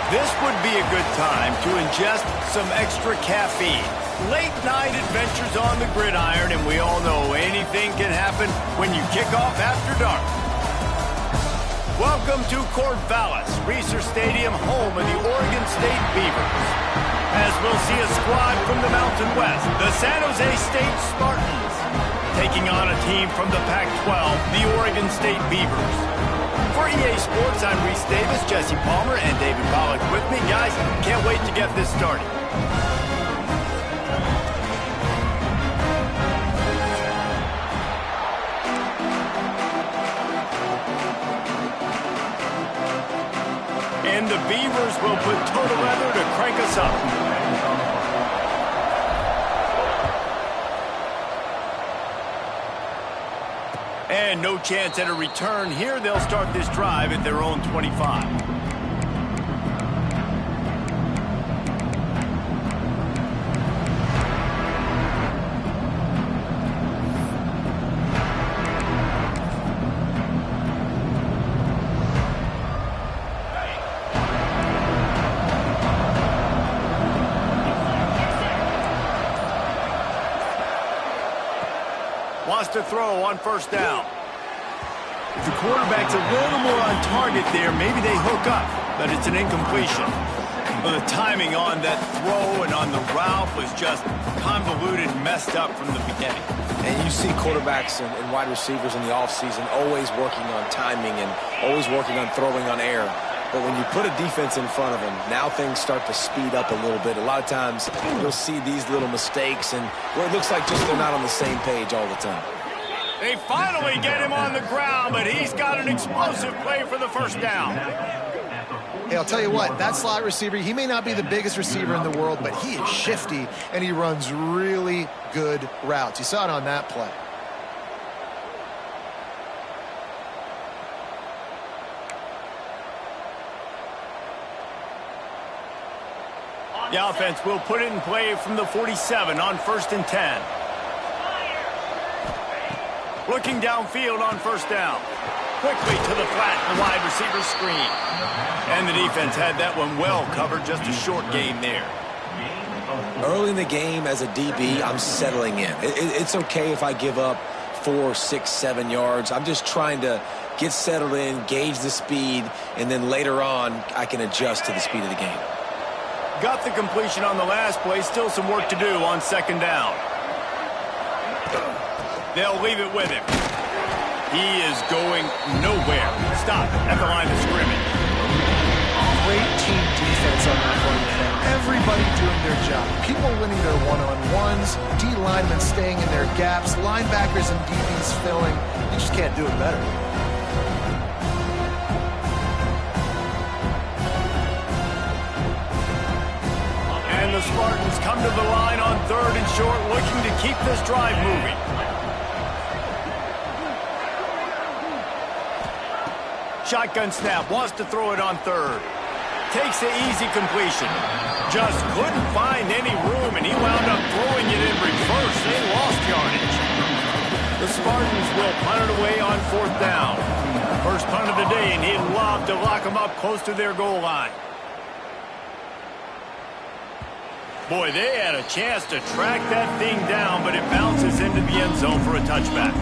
This would be a good time to ingest some extra caffeine. Late night adventures on the gridiron, and we all know anything can happen when you kick off after dark. Welcome to Corvallis, Reser Stadium, home of the Oregon State Beavers. As we'll see a squad from the Mountain West, the San Jose State Spartans, taking on a team from the Pac-12, the Oregon State Beavers. For EA Sports, I'm Reese Davis, Jesse Palmer, and David Pollack with me. Guys, can't wait to get this started. And the Beavers will put total weather to crank us up. And no chance at a return here. They'll start this drive at their own 25. Wants to throw on first down. If the quarterback's a little more on target there, maybe they hook up, but it's an incompletion. Well, the timing on that throw and on the route was just convoluted, messed up from the beginning. And you see quarterbacks and wide receivers in the offseason always working on timing and always working on throwing on air. But when you put a defense in front of them, now things start to speed up a little bit. A lot of times you'll see these little mistakes and where it looks like just they're not on the same page all the time. They finally get him on the ground, but he's got an explosive play for the first down. Hey, I'll tell you what, that slot receiver, he may not be the biggest receiver in the world, but he is shifty, and he runs really good routes. You saw it on that play. The offense will put it in play from the 47 on 1st and 10. Looking downfield on first down. Quickly to the flat, the wide receiver screen. And the defense had that one well covered, just a short gain there. Early in the game as a DB, I'm settling in. It's okay if I give up 4, 6, 7 yards. I'm just trying to get settled in, gauge the speed, and then later on, I can adjust to the speed of the game. Got the completion on the last play. Still some work to do on 2nd down. They'll leave it with him. He is going nowhere. Stop at the line of scrimmage. Great team defense on that one. Everybody doing their job. People winning their one-on-ones, D linemen staying in their gaps, linebackers and DBs filling. You just can't do it better. And the Spartans come to the line on 3rd and short, looking to keep this drive moving. Shotgun snap, wants to throw it on 3rd. Takes the easy completion. Just couldn't find any room, and he wound up throwing it in reverse. They lost yardage. The Spartans will punt it away on 4th down. First punt of the day, and he'd love to lock them up close to their goal line. Boy, they had a chance to track that thing down, but it bounces into the end zone for a touchback.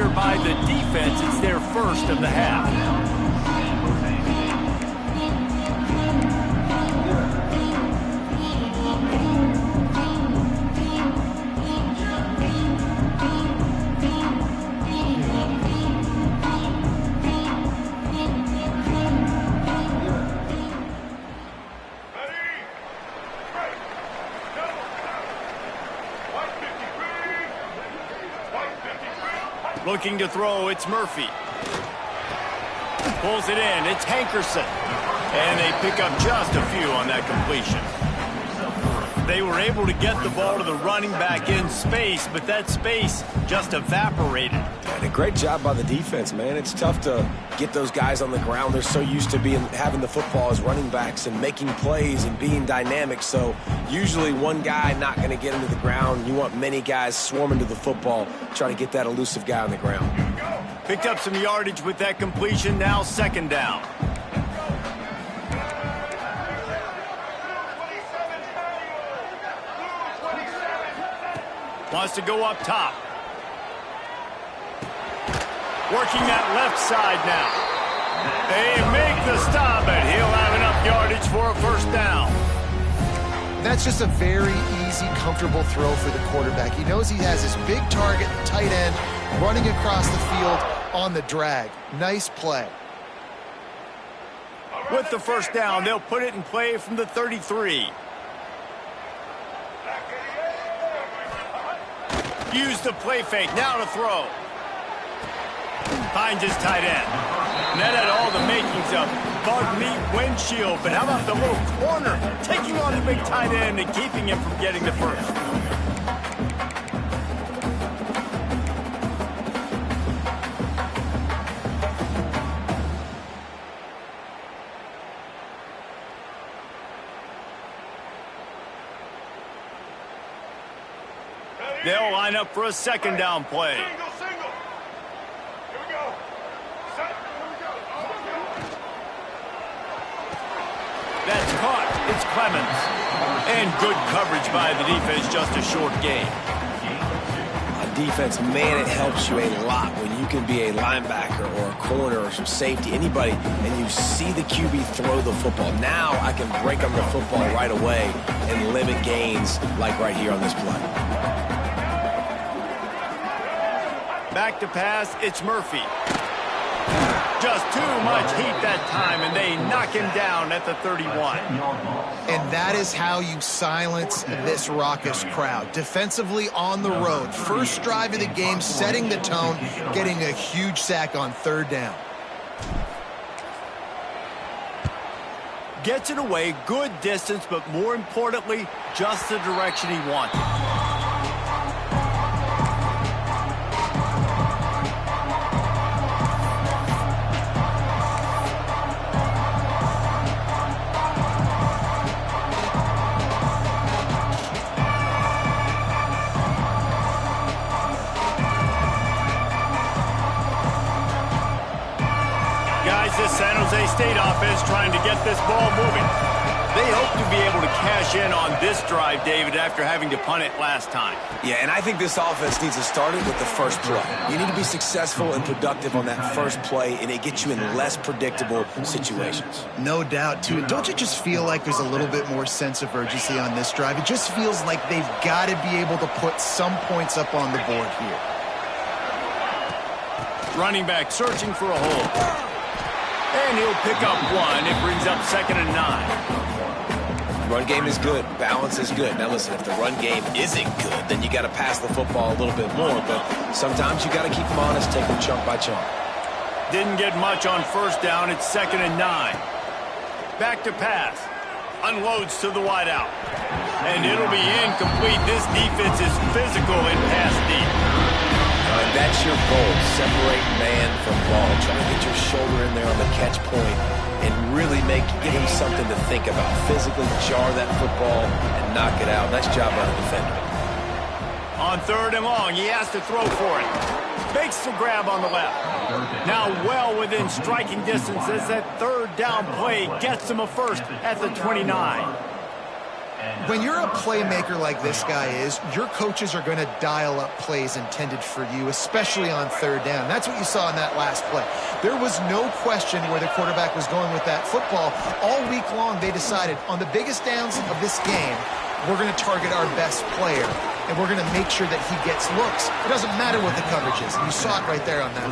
there by the defense. It's their first of the half. Looking to throw, it's Murphy. Pulls it in, it's Hankerson. And they pick up just a few on that completion. They were able to get the ball to the running back in space, but that space just evaporated. And a great job by the defense, man. It's tough to get those guys on the ground. They're so used to having the football as running backs and making plays and being dynamic. So usually one guy not going to get into the ground. You want many guys swarming to the football, trying to get that elusive guy on the ground. Picked up some yardage with that completion. Now second down. Wants to go up top. Working that left side now. They make the stop, and he'll have enough yardage for a first down. That's just a very easy, comfortable throw for the quarterback. He knows he has his big target, tight end, running across the field on the drag. Nice play. With the first down, they'll put it in play from the 33. Use the play fake, now to throw. Finds his tight end. And that had all the makings of bug meat windshield, but how about the little corner taking on the big tight end and keeping him from getting the first? They'll line up for a second down play. Single. Here we go. Set. Here we go. That's caught. It's Clemens. And good coverage by the defense, just a short gain. Defense, man, it helps you a lot when you can be a linebacker or a corner or some safety, anybody, and you see the QB throw the football. Now I can break on the football right away and limit gains like right here on this play. Back to pass, it's Murphy. Just too much heat that time, and they knock him down at the 31. And that is how you silence this raucous crowd. Defensively on the road. First drive of the game, setting the tone, getting a huge sack on third down. Gets it away, good distance, but more importantly, just the direction he wanted. This San Jose State offense trying to get this ball moving. They hope to be able to cash in on this drive, David, after having to punt it last time. Yeah, and I think this offense needs to start it with the first play. You need to be successful and productive on that first play, and it gets you in less predictable situations. No doubt, too. And don't you just feel like there's a little bit more sense of urgency on this drive? It just feels like they've got to be able to put some points up on the board here. Running back searching for a hole. And he'll pick up one. It brings up 2nd and 9. Run game is good. Balance is good. Now, listen, if the run game isn't good, then you got to pass the football a little bit more. But sometimes you got to keep them honest, take them chunk by chunk. Didn't get much on first down. It's 2nd and 9. Back to pass. Unloads to the wideout. And it'll be incomplete. This defense is physical in pass deep. And that's your goal. Separate man from ball. Try to get your shoulder in there on the catch point and really give him something to think about. Physically jar that football and knock it out. Nice job by the defender. On 3rd and long, he has to throw for it. Makes the grab on the left. Now well within striking distance as that 3rd down play gets him a first at the 29. When you're a playmaker like this guy is, your coaches are going to dial up plays intended for you, especially on third down. That's what you saw in that last play. There was no question where the quarterback was going with that football. All week long, they decided on the biggest downs of this game, we're going to target our best player, and we're going to make sure that he gets looks. It doesn't matter what the coverage is. You saw it right there on that.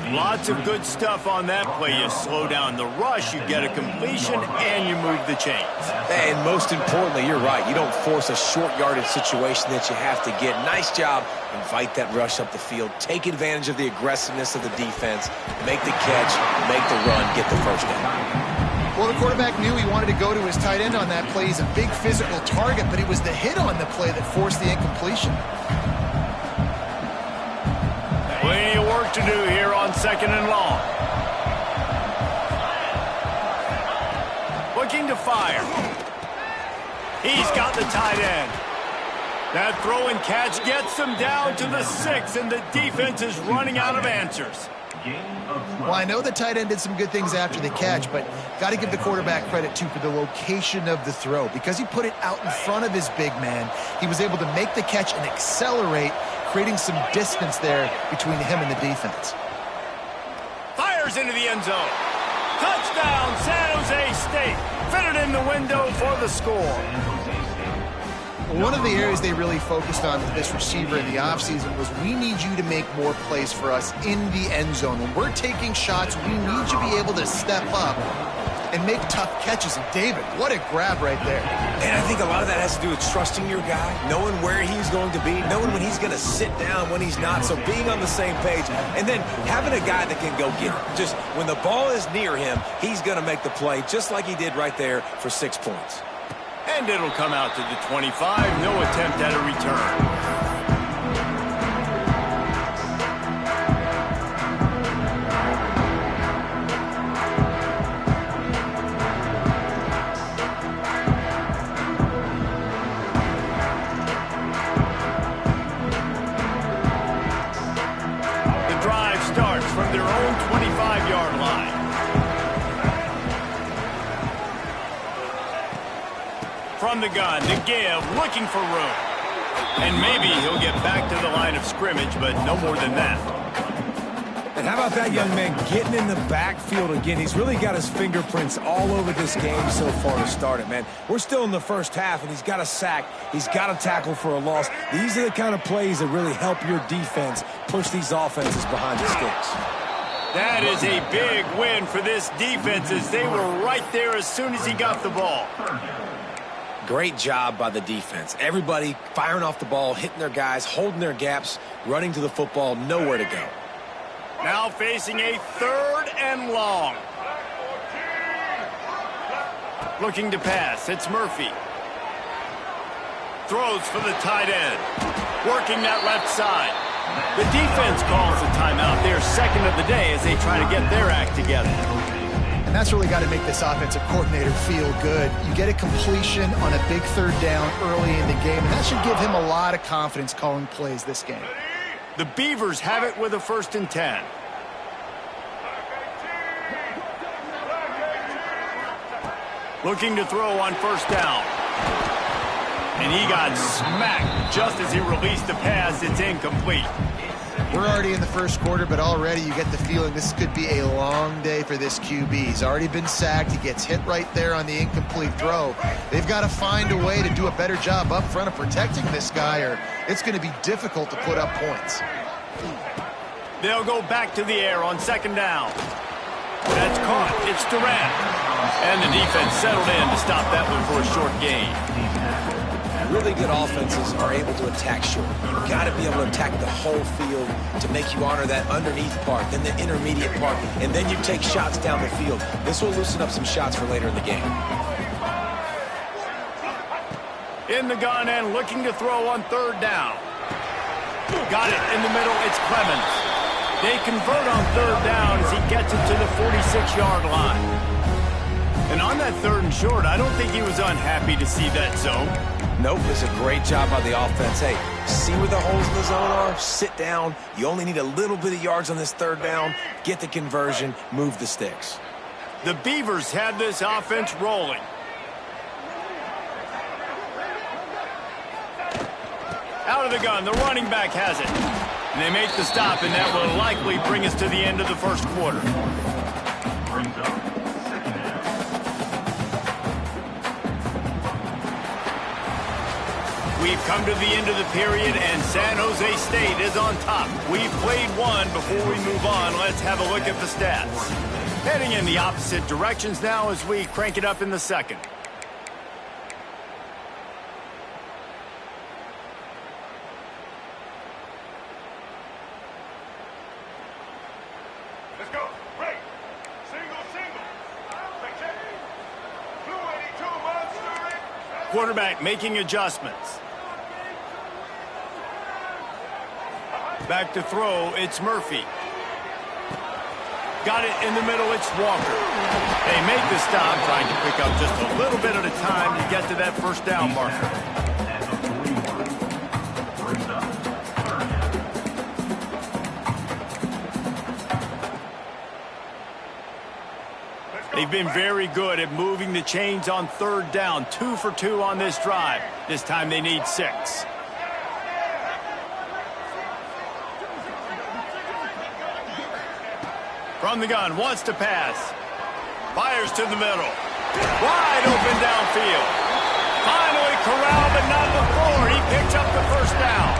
Lots of good stuff on that play. You slow down the rush, you get a completion, and you move the chains. And most importantly, you're right. You don't force a short yardage situation that you have to get. Nice job. Invite that rush up the field. Take advantage of the aggressiveness of the defense. Make the catch, make the run, get the first down. Well, the quarterback knew he wanted to go to his tight end on that play. He's a big physical target, but it was the hit on the play that forced the incompletion. Plenty of work to do here on 2nd and long. Looking to fire. He's got the tight end. That throw and catch gets them down to the 6, and the defense is running out of answers. Well, I know the tight end did some good things after the catch, but got to give the quarterback credit, too, for the location of the throw. Because he put it out in front of his big man, he was able to make the catch and accelerate, creating some distance there between him and the defense. Fires into the end zone. Touchdown, San Jose State. Fitted in the window for the score. One of the areas they really focused on with this receiver in the offseason was we need you to make more plays for us in the end zone. When we're taking shots, we need you to be able to step up and make tough catches. And David, what a grab right there. And I think a lot of that has to do with trusting your guy, knowing where he's going to be, knowing when he's going to sit down, when he's not. So being on the same page, and then having a guy that can go get it. Just when the ball is near him, he's going to make the play, just like he did right there for 6 points. And it'll come out to the 25. No attempt at a return. The drive starts from their own 25-yard line. From the gun, the give, looking for room. And maybe he'll get back to the line of scrimmage, but no more than that. And how about that young man getting in the backfield again? He's really got his fingerprints all over this game so far to start it, man. We're still in the first half, and he's got a sack. He's got a tackle for a loss. These are the kind of plays that really help your defense push these offenses behind the sticks. That is a big win for this defense, as they were right there as soon as he got the ball. Great job by the defense. Everybody firing off the ball, hitting their guys, holding their gaps, running to the football, nowhere to go. Now facing a 3rd and long. Looking to pass. It's Murphy. Throws for the tight end. Working that left side. The defense calls a timeout. They're second of the day as they try to get their act together. And that's really got to make this offensive coordinator feel good. You get a completion on a big 3rd down early in the game, and that should give him a lot of confidence calling plays this game. The Beavers have it with a 1st and 10. Looking to throw on 1st down. And he got smacked just as he released the pass. It's incomplete. We're already in the 1st quarter, but already you get the feeling this could be a long day for this QB. He's already been sacked. He gets hit right there on the incomplete throw. They've got to find a way to do a better job up front of protecting this guy, or it's going to be difficult to put up points. They'll go back to the air on 2nd down. That's caught. It's Durant. And the defense settled in to stop that one for a short gain. Really good offenses are able to attack short. You've got to be able to attack the whole field to make you honor that underneath part, then the intermediate part, and then you take shots down the field. This will loosen up some shots for later in the game. In the gun and looking to throw on 3rd down. Got it in the middle. It's Clemens. They convert on 3rd down as he gets it to the 46-yard line. And on that 3rd and short, I don't think he was unhappy to see that zone. Nope, it's a great job by the offense. Hey, see where the holes in the zone are? Sit down. You only need a little bit of yards on this 3rd down. Get the conversion. Move the sticks. The Beavers had this offense rolling. Out of the gun, the running back has it. And they make the stop, and that will likely bring us to the end of the first quarter. We've come to the end of the period, and San Jose State is on top. We've played one. Before we move on, let's have a look at the stats. Heading in the opposite directions now as we crank it up in the second. Let's go. Break. Single, single. Check. Blue 82, monster. Quarterback making adjustments. Back to throw, it's Murphy. Got it in the middle, it's Walker. They make the stop, trying to pick up just a little bit at a time to get to that first down marker. They've been very good at moving the chains on third down. 2 for 2 on this drive. This time they need 6. From the gun, wants to pass. Fires to the middle. Wide open downfield. Finally corralled, but not before. He picks up the first down.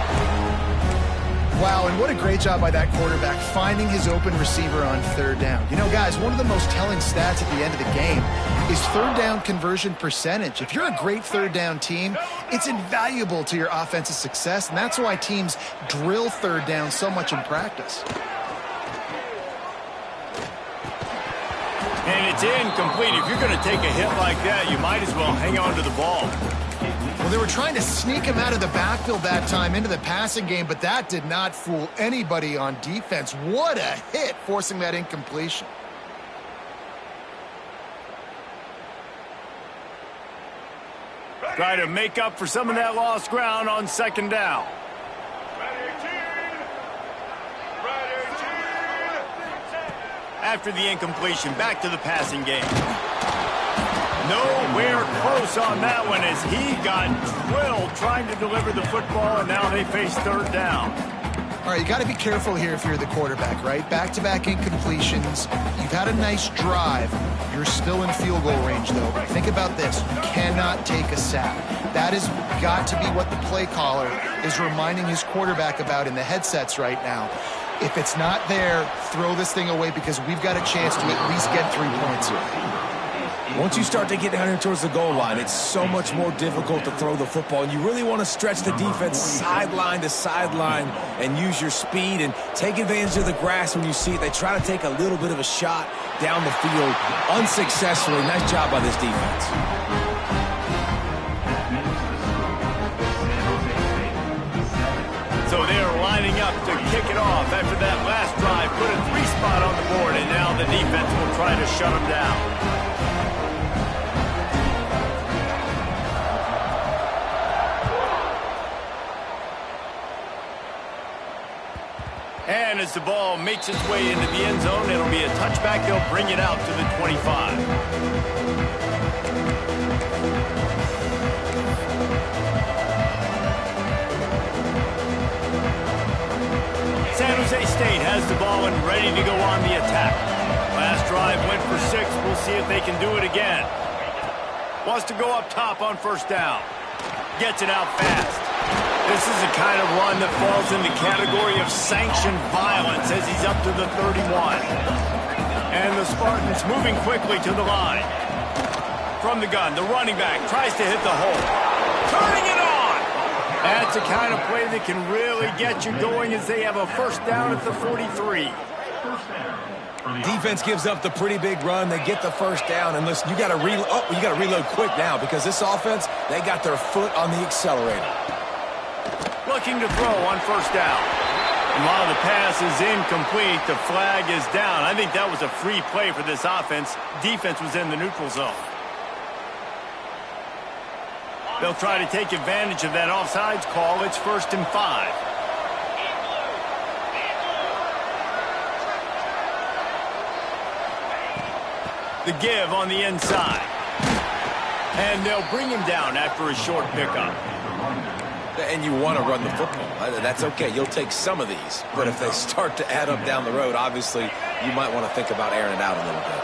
Wow, and what a great job by that quarterback finding his open receiver on third down. You know, guys, one of the most telling stats at the end of the game is third down conversion percentage. If you're a great third down team, it's invaluable to your offensive success, and that's why teams drill third down so much in practice. And it's incomplete. If you're going to take a hit like that, you might as well hang on to the ball. Well, they were trying to sneak him out of the backfield that time into the passing game, but that did not fool anybody on defense. What a hit, forcing that incompletion. Try to make up for some of that lost ground on second down. After the incompletion, back to the passing game. Nowhere close on that one as he got drilled trying to deliver the football, and now they face third down. All right, you got to be careful here if you're the quarterback, right? Back-to-back incompletions. You've had a nice drive. You're still in field goal range, though. Think about this. You cannot take a sack. That has got to be what the play caller is reminding his quarterback about in the headsets right now. If it's not there, throw this thing away because we've got a chance to at least get 3 points here. Once you start to get down here towards the goal line, it's so much more difficult to throw the football. And you really want to stretch the defense sideline to sideline and use your speed and take advantage of the grass when you see it. They try to take a little bit of a shot down the field unsuccessfully. Nice job by this defense. So they're lining up to kick it off after that last drive. Put a 3-spot on the board, and now the defense will try to shut them down. And as the ball makes its way into the end zone, it'll be a touchback. They'll bring it out to the 25. San Jose State has the ball and ready to go on the attack. Last drive went for 6. We'll see if they can do it again. Wants to go up top on first down. Gets it out fast. This is the kind of run that falls in the category of sanctioned violence as he's up to the 31. And the Spartans moving quickly to the line. From the gun, the running back tries to hit the hole. Turning it on! That's the kind of play that can really get you going as they have a first down at the 43. Defense gives up the pretty big run. They get the first down. And listen, you got to reload quick now because this offense, they got their foot on the accelerator. Looking to throw on first down. And while the pass is incomplete, the flag is down. I think that was a free play for this offense. Defense was in the neutral zone. They'll try to take advantage of that offsides call. It's 1st and 5. The give on the inside. And they'll bring him down after a short pickup. And you want to run the football. That's okay. You'll take some of these. But if they start to add up down the road, obviously, you might want to think about airing it out a little bit.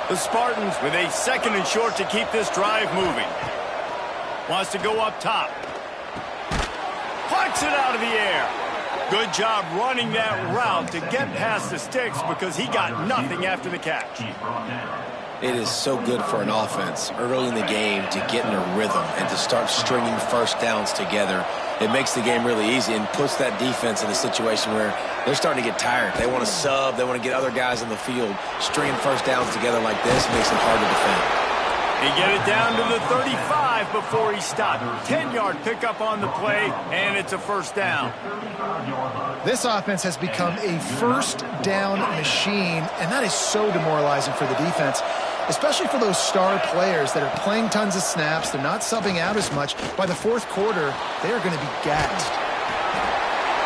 The Spartans with a 2nd and short to keep this drive moving. Wants to go up top. Plucks it out of the air. Good job running that route to get past the sticks because he got nothing after the catch. It is so good for an offense early in the game to get in a rhythm and to start stringing first downs together. It makes the game really easy and puts that defense in a situation where they're starting to get tired. They want to sub. They want to get other guys on the field. Stringing first downs together like this makes it hard to defend. He get it down to the 35 before he stopped. 10-yard pickup on the play, and it's a first down. This offense has become a first down machine, and that is so demoralizing for the defense, especially for those star players that are playing tons of snaps. They're not subbing out as much. By the 4th quarter, they are going to be gassed.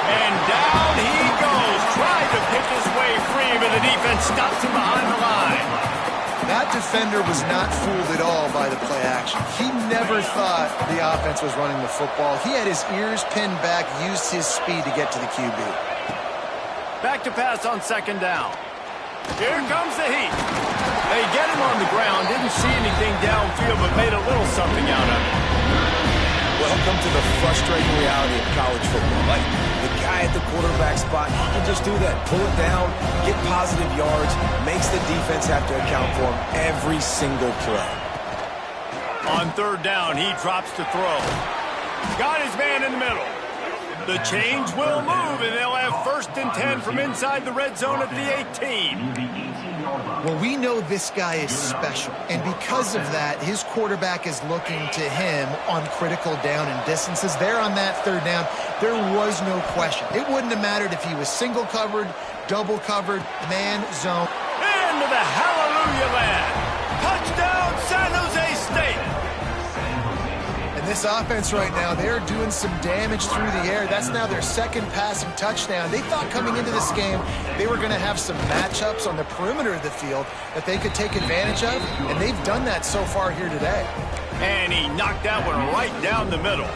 And down he goes. Tried to pick his way free, but the defense stops him behind the line. That defender was not fooled at all by the play action. He never thought the offense was running the football. He had his ears pinned back, used his speed to get to the QB. Back to pass on 2nd down. Here comes the heat. They get him on the ground, didn't see anything downfield, but made a little something out of it. Welcome to the frustrating reality of college football. Like, the guy at the quarterback spot, he can just do that. Pull it down, get positive yards, makes the defense have to account for him every single play. On 3rd down, he drops to throw. Got his man in the middle. The chains will move, and they'll have 1st and 10 from inside the red zone at the 18. Well, we know this guy is special, and because of that, his quarterback is looking to him on critical down and distances. There on that 3rd down, there was no question. It wouldn't have mattered if he was single covered, double covered, man, zone. Into the hallelujah land. Touchdown, San Jose State. And this offense right now, they're doing some damage through the air. That's now their 2nd passing touchdown. They thought coming into this game they were going to have some matchups on the perimeter of the field that they could take advantage of, and they've done that so far here today. And he knocked that one right down the middle.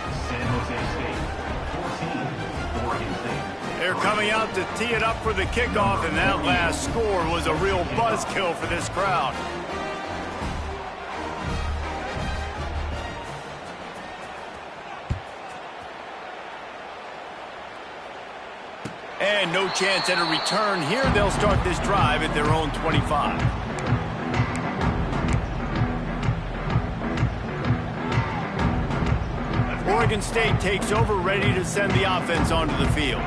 They're coming out to tee it up for the kickoff, and that last score was a real buzzkill for this crowd. And no chance at a return here. They'll start this drive at their own 25. Oregon State takes over, ready to send the offense onto the field.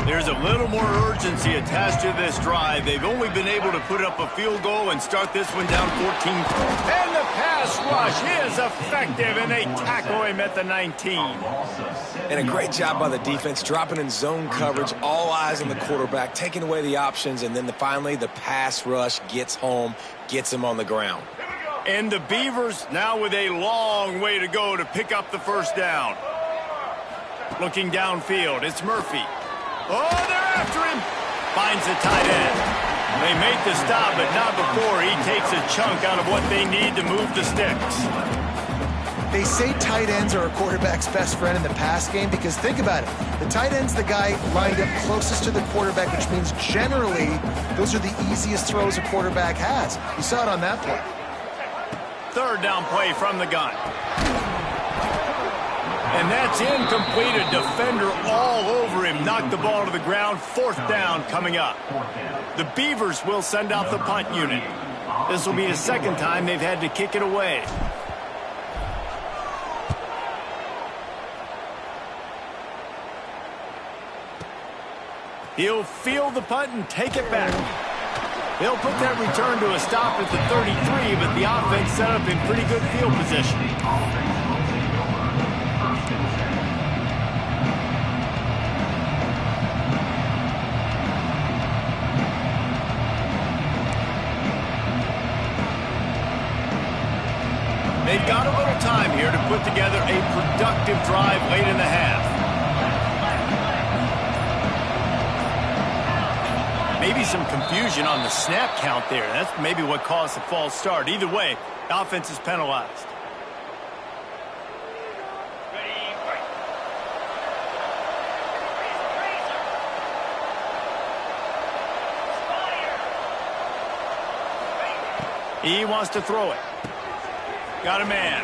There's a little more urgency attached to this drive. They've only been able to put up a field goal and start this one down 14. And the pass rush is effective, and they tackle him at the 19. And a great job by the defense, dropping in zone coverage, all eyes on the quarterback, taking away the options, and then finally the pass rush gets home, gets him on the ground. And the Beavers now with a long way to go to pick up the 1st down. Looking downfield, it's Murphy. Oh, they're after him. Finds the tight end. They make the stop, but not before he takes a chunk out of what they need to move the sticks. They say tight ends are a quarterback's best friend in the pass game because think about it. The tight end's the guy lined up closest to the quarterback, which means generally those are the easiest throws a quarterback has. You saw it on that play. 3rd down play from the gun. And that's incomplete. A defender all over him. Knocked the ball to the ground. 4th down coming up. The Beavers will send out the punt unit. This will be the 2nd time they've had to kick it away. He'll field the punt and take it back. They'll put that return to a stop at the 33, but the offense set up in pretty good field position. They've got a little time here to put together a productive drive late in the half. Maybe some confusion on the snap count there. That's maybe what caused the false start. Either way, the offense is penalized. He wants to throw it. Got a man.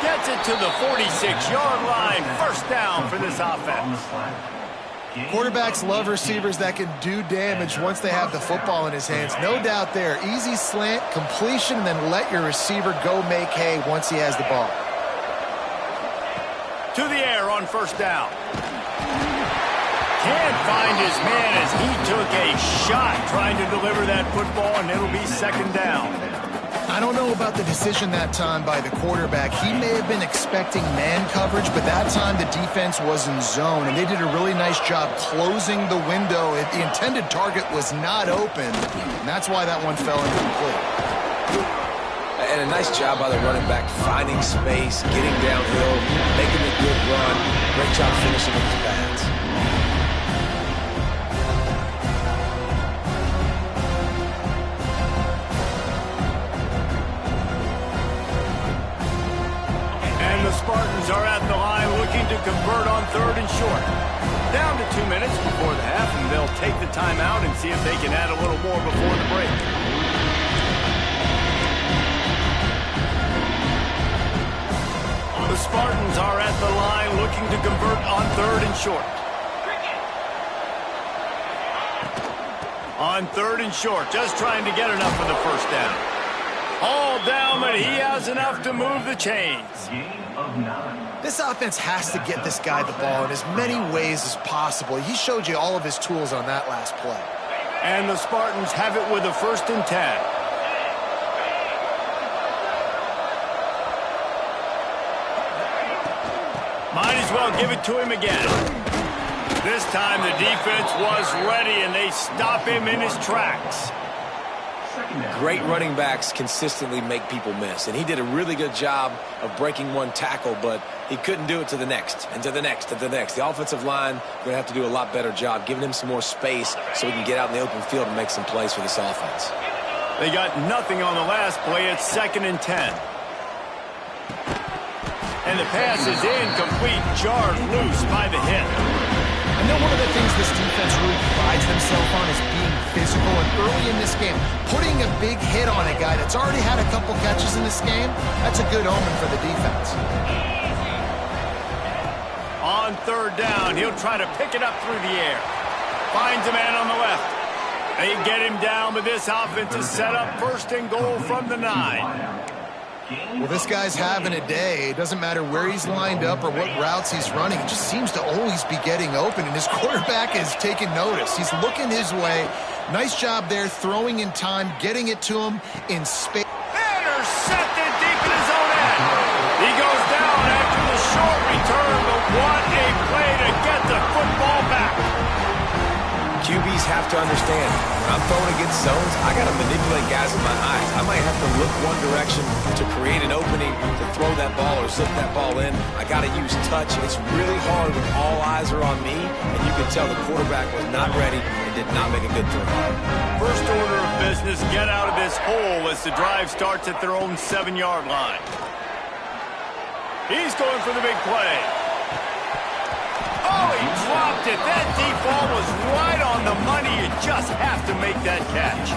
Gets it to the 46-yard line. First down for this offense. Quarterbacks love receivers that can do damage once they have the football in his hands. No doubt there. Easy slant, completion, and then let your receiver go make hay once he has the ball. To the air on first down. Can't find his man as he took a shot trying to deliver that football, and it'll be second down. I don't know about the decision that time by the quarterback. He may have been expecting man coverage, but that time the defense was in zone, and they did a really nice job closing the window. The intended target was not open, and that's why that one fell incomplete. And a nice job by the running back, finding space, getting downhill, making a good run. Great job finishing with his pads. And the Spartans are at the line looking to convert on third and short. Down to 2 minutes before the half, and they'll take the timeout and see if they can add a little more before the break. The Spartans are at the line looking to convert on third and short. On third and short, just trying to get enough for the first down. All down, but he has enough to move the chains. This offense has to get this guy the ball in as many ways as possible. He showed you all of his tools on that last play. And the Spartans have it with a 1st and 10. Might as well give it to him again. This time the defense was ready, and they stop him in his tracks. Great running backs consistently make people miss, and he did a really good job of breaking one tackle, but he couldn't do it to the next, and to the next, and to the next. The offensive line going to have to do a lot better job giving him some more space so he can get out in the open field and make some plays for this offense. They got nothing on the last play. It's 2nd and 10. And the pass is incomplete, jarred loose by the hit. I know one of the things this defense really prides themselves on is being physical, and early in this game, putting a big hit on a guy that's already had a couple catches in this game, that's a good omen for the defense. On third down, he'll try to pick it up through the air. Finds a man on the left. They get him down, but this offense is set up 1st and goal from the 9. Well, this guy's having a day. It doesn't matter where he's lined up or what routes he's running. He just seems to always be getting open, and his quarterback is taking notice. He's looking his way. Nice job there, throwing in time, getting it to him in space. Intercepted deep in his own end. He goes down after the short return, but what a play to get the football back. QBs have to understand, when I'm throwing against zones, I got to manipulate guys with my eyes. I might have to look one direction to create an opening to throw that ball or slip that ball in. I got to use touch. It's really hard when all eyes are on me, and you can tell the quarterback was not ready and did not make a good throw. First order of business, get out of this hole as the drive starts at their own 7-yard line. He's going for the big play. Oh, he dropped it. That deep ball was right on the money. You just have to make that catch.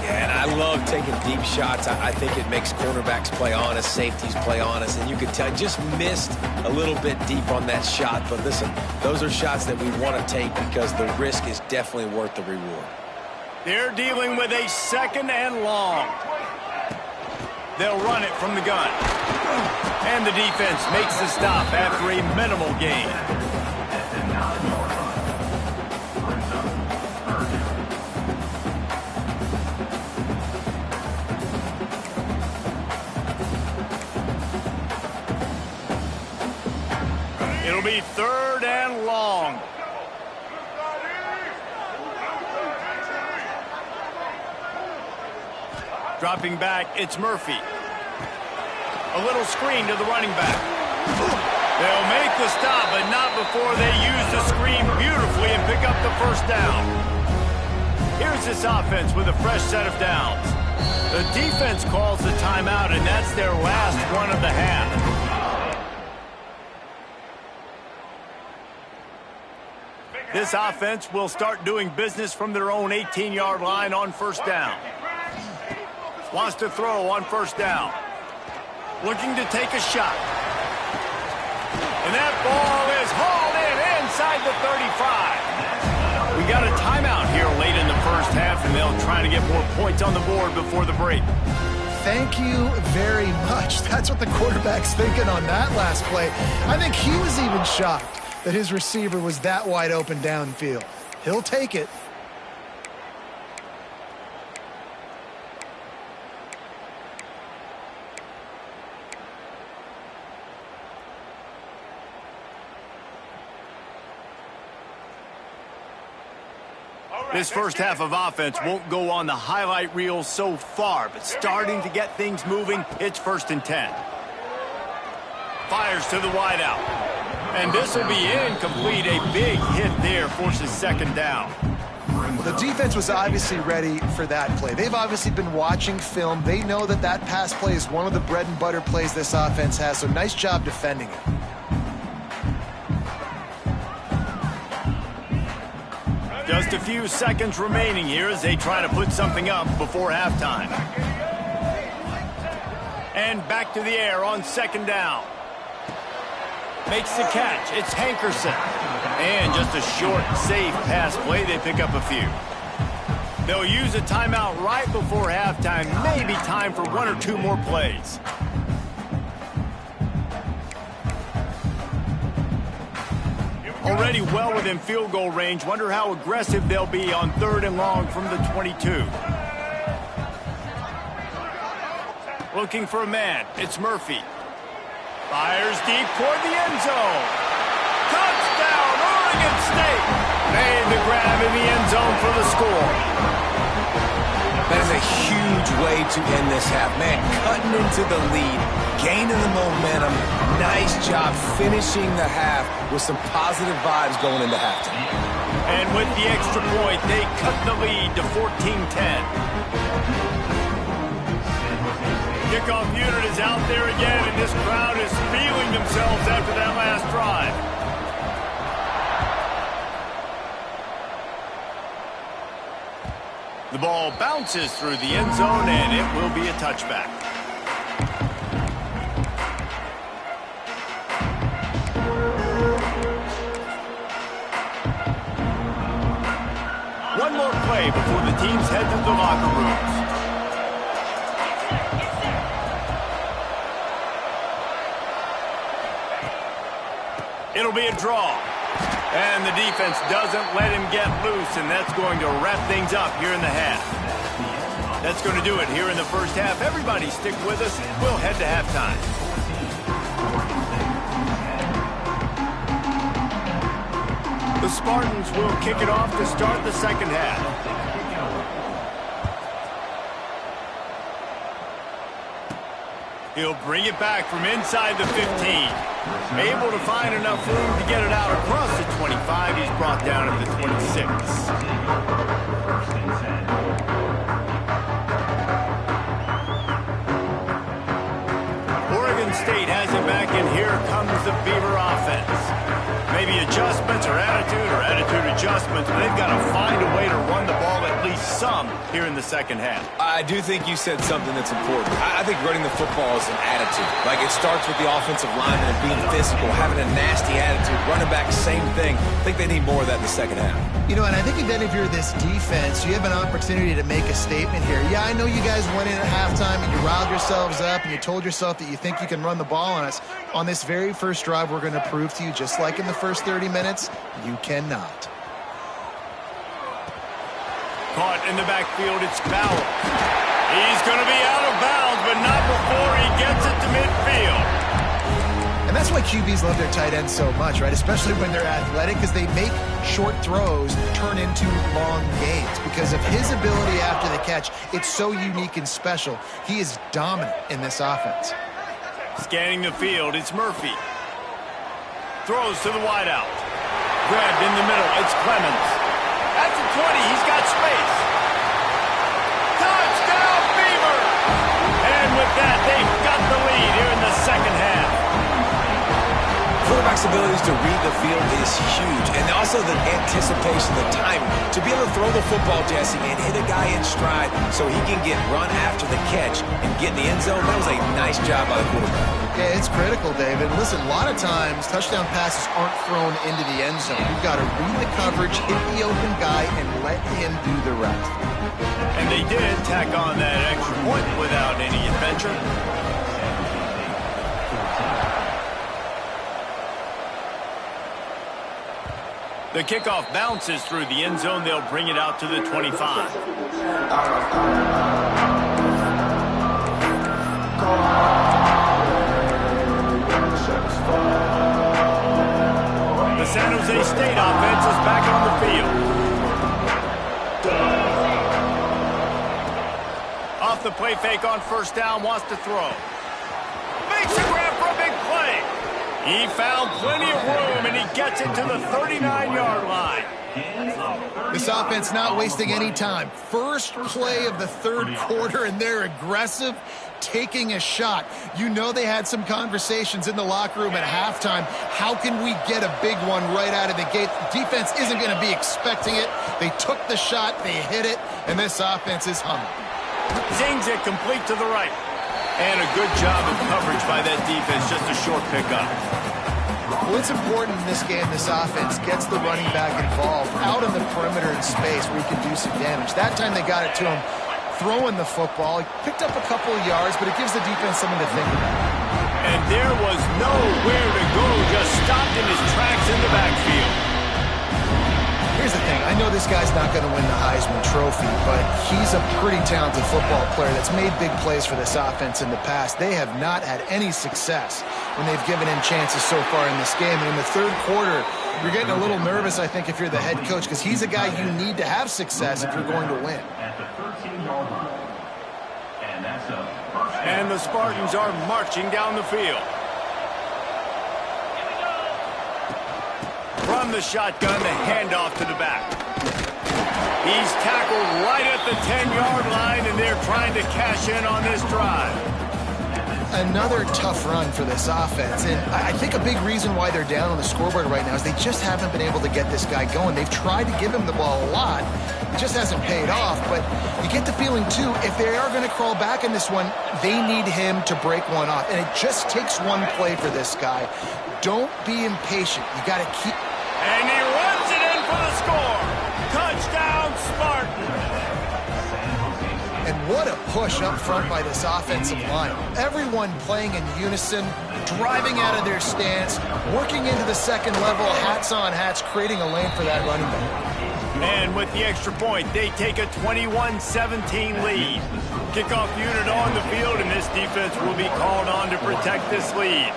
Yeah, and I love taking deep shots. I think it makes cornerbacks play honest, safeties play honest, and you can tell just missed a little bit deep on that shot. But listen, those are shots that we want to take because the risk is definitely worth the reward. They're dealing with a 2nd and long. They'll run it from the gun. And the defense makes the stop after a minimal gain. It'll be 3rd and long. Dropping back, it's Murphy. A little screen to the running back. They'll make the stop, but not before they use the screen beautifully and pick up the first down. Here's this offense with a fresh set of downs. The defense calls the timeout, and that's their last one of the half. This offense will start doing business from their own 18-yard line on first down. Wants to throw on first down. Looking to take a shot. And that ball is hauled in inside the 35. We got a timeout here late in the first half, and they'll try to get more points on the board before the break. Thank you very much. That's what the quarterback's thinking on that last play. I think he was even shocked that his receiver was that wide open downfield. He'll take it. This first half of offense won't go on the highlight reel so far, but starting to get things moving, it's 1st and 10. Fires to the wideout. And this will be incomplete. A big hit there forces 2nd down. The defense was obviously ready for that play. They've obviously been watching film. They know that that pass play is one of the bread and butter plays this offense has, so nice job defending it. Just a few seconds remaining here as they try to put something up before halftime. And back to the air on 2nd down. Makes the catch. It's Hankerson. And just a short, safe pass play. They pick up a few. They'll use a timeout right before halftime. Maybe time for 1 or 2 more plays. Already well within field goal range. Wonder how aggressive they'll be on 3rd and long from the 22. Looking for a man. It's Murphy. Fires deep toward the end zone. Touchdown, Oregon State. Made the grab in the end zone for the score. That is a huge way to end this half. Man, cutting into the lead, gaining the momentum. Nice job finishing the half with some positive vibes going into halftime. And with the extra point, they cut the lead to 14-10. Kickoff unit is out there again, and this crowd is feeling themselves after that last drive. The ball bounces through the end zone, and it will be a touchback. One more play before the teams head to the locker rooms. It'll be a draw. And the defense doesn't let him get loose, and that's going to wrap things up here in the half. That's going to do it here in the first half. Everybody stick with us. We'll head to halftime. The Spartans will kick it off to start the second half. He'll bring it back from inside the 15. Able to find enough room to get it out across the 25. He's brought down at the 26. Oregon State has it back, and here comes the Beaver offense. Maybe adjustments or attitude adjustments, but they've got to find a way to run the ball at least some here in the second half. I do think you said something that's important. I think running the football is an attitude. Like, it starts with the offensive lineman and being physical, having a nasty attitude. Running back, same thing. I think they need more of that in the second half. You know, and I think then if you're this defense, you have an opportunity to make a statement here. Yeah, I know you guys went in at halftime and you riled yourselves up and you told yourself that you think you can run the ball on us. On this very first drive, we're going to prove to you, just like in the first 30 minutes, you cannot. Caught in the backfield, it's Bauer. He's going to be out of bounds, but not before he gets it to midfield. And that's why QBs love their tight ends so much, right? Especially when they're athletic, because they make short throws turn into long gains. Because of his ability after the catch, it's so unique and special. He is dominant in this offense. Scanning the field, it's Murphy. Throws to the wideout. Grabbed in the middle, it's Clemens. At the 20, he's got space. Touchdown, Beaver! And with that, they've got the lead here in the second half. quarterback's abilities to read the field is huge, and also the anticipation, the timing. To be able to throw the football, Jesse, and hit a guy in stride so he can get run after the catch and get in the end zone, that was a nice job by the quarterback. Yeah, it's critical, David. Listen, a lot of times touchdown passes aren't thrown into the end zone. You've got to read the coverage, hit the open guy, and let him do the rest. And they did tack on that extra point without any adventure. The kickoff bounces through the end zone. They'll bring it out to the 25. The San Jose State offense is back on the field. Off the play fake on first down, wants to throw. Makes a grab for a big play. He found plenty of room, and he gets it to the 39-yard line. This offense not wasting any time. First play of the third quarter, and they're aggressive, taking a shot. You know they had some conversations in the locker room at halftime. How can we get a big one right out of the gate? Defense isn't going to be expecting it. They took the shot, they hit it, and this offense is humming. Zings it complete to the right. And a good job of coverage by that defense, just a short pickup. Well, it's important in this game, this offense gets the running back involved out in the perimeter in space where he can do some damage. That time they got it to him throwing the football. He picked up a couple of yards, but it gives the defense something to think about. And there was nowhere to go, just stopped in his tracks in the backfield. Here's the thing. I know this guy's not going to win the Heisman Trophy, but he's a pretty talented football player that's made big plays for this offense in the past. They have not had any success when they've given him chances so far in this game. And in the third quarter, you're getting a little nervous, I think, if you're the head coach, because he's a guy you need to have success if you're going to win. And the Spartans are marching down the field. From the shotgun, the handoff to the back. He's tackled right at the 10-yard line, and they're trying to cash in on this drive. Another tough run for this offense, and I think a big reason why they're down on the scoreboard right now is they just haven't been able to get this guy going. They've tried to give him the ball a lot. It just hasn't paid off, but you get the feeling, too, if they are going to crawl back in this one, they need him to break one off, and it just takes one play for this guy. Don't be impatient. You got to keep... And he runs it in for the score. Touchdown, Spartans. And what a push up front by this offensive line. Everyone playing in unison, driving out of their stance, working into the second level, hats on hats, creating a lane for that running back. And with the extra point, they take a 21-17 lead. Kickoff unit on the field, and this defense will be called on to protect this lead.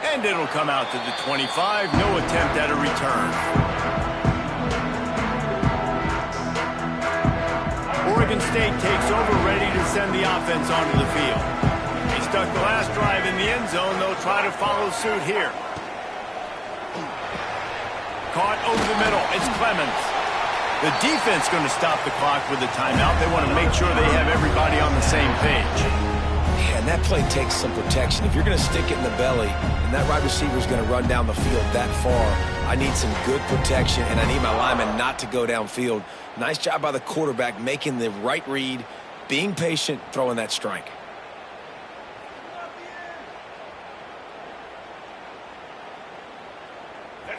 And it'll come out to the 25. No attempt at a return. Oregon State takes over, ready to send the offense onto the field. They stuck the last drive in the end zone. They'll try to follow suit here. Caught over the middle. It's Clemens. The defense going to stop the clock with a timeout. They want to make sure they have everybody on the same page. And that play takes some protection. If you're going to stick it in the belly and that wide receiver is going to run down the field that far, I need some good protection, and I need my lineman not to go downfield. Nice job by the quarterback making the right read, being patient, throwing that strike.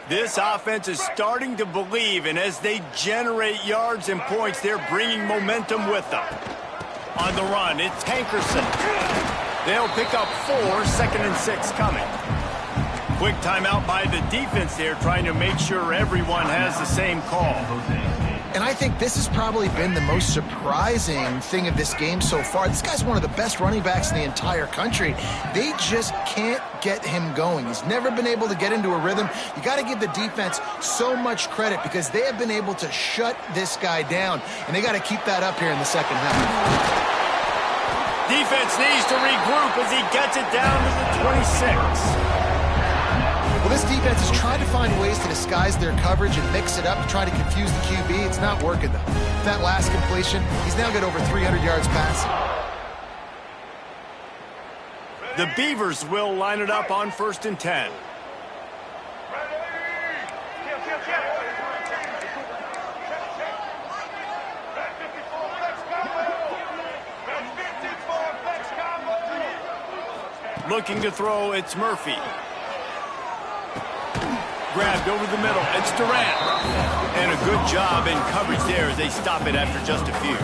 This offense is starting to believe, and as they generate yards and points, they're bringing momentum with them. On the run, it's Hankerson. They'll pick up 4, 2nd and 6 coming. Quick timeout by the defense there, trying to make sure everyone has the same call. And I think this has probably been the most surprising thing of this game so far. This guy's one of the best running backs in the entire country. They just can't get him going. He's never been able to get into a rhythm. You got to give the defense so much credit because they have been able to shut this guy down, and they got to keep that up here in the second half. Defense needs to regroup as he gets it down to the 26. Well, this defense is trying to find ways to disguise their coverage and mix it up to try to confuse the QB. It's not working, though. That last completion, he's now got over 300 yards passing. The Beavers will line it up on 1st and 10. Looking to throw, it's Murphy. Grabbed over the middle, it's Durant. And a good job in coverage there as they stop it after just a few.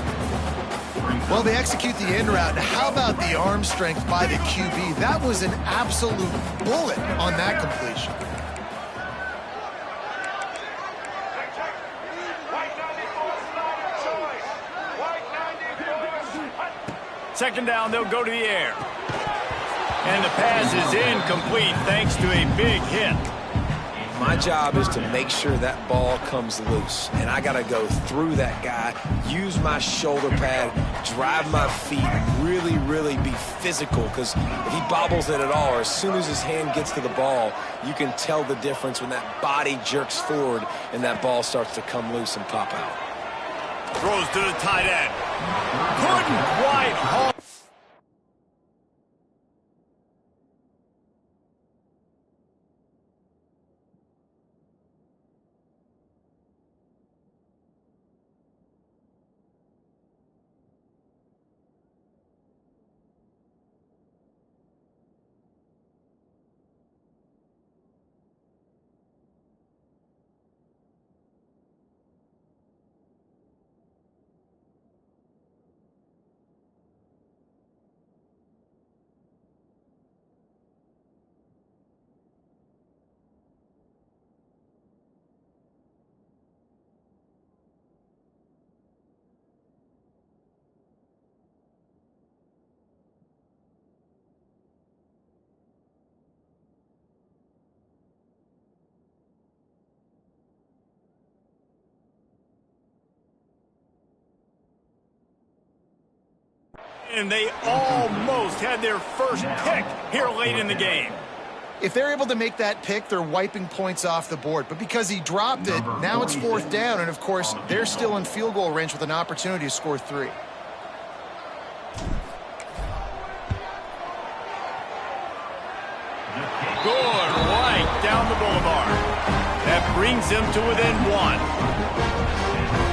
Well, they execute the in route. How about the arm strength by the QB? That was an absolute bullet on that completion. Second down, they'll go to the air. And the pass is incomplete thanks to a big hit. My job is to make sure that ball comes loose. And I got to go through that guy, use my shoulder pad, drive my feet, really, really be physical. Because if he bobbles it at all, or as soon as his hand gets to the ball, you can tell the difference when that body jerks forward and that ball starts to come loose and pop out. Throws to the tight end. Couldn't quite hold. And they almost had their first pick here late in the game. If they're able to make that pick, they're wiping points off the board. But because he dropped it, now it's 4th down. And, of course, they're still in field goal range with an opportunity to score 3. Good right down the boulevard. That brings them to within 1.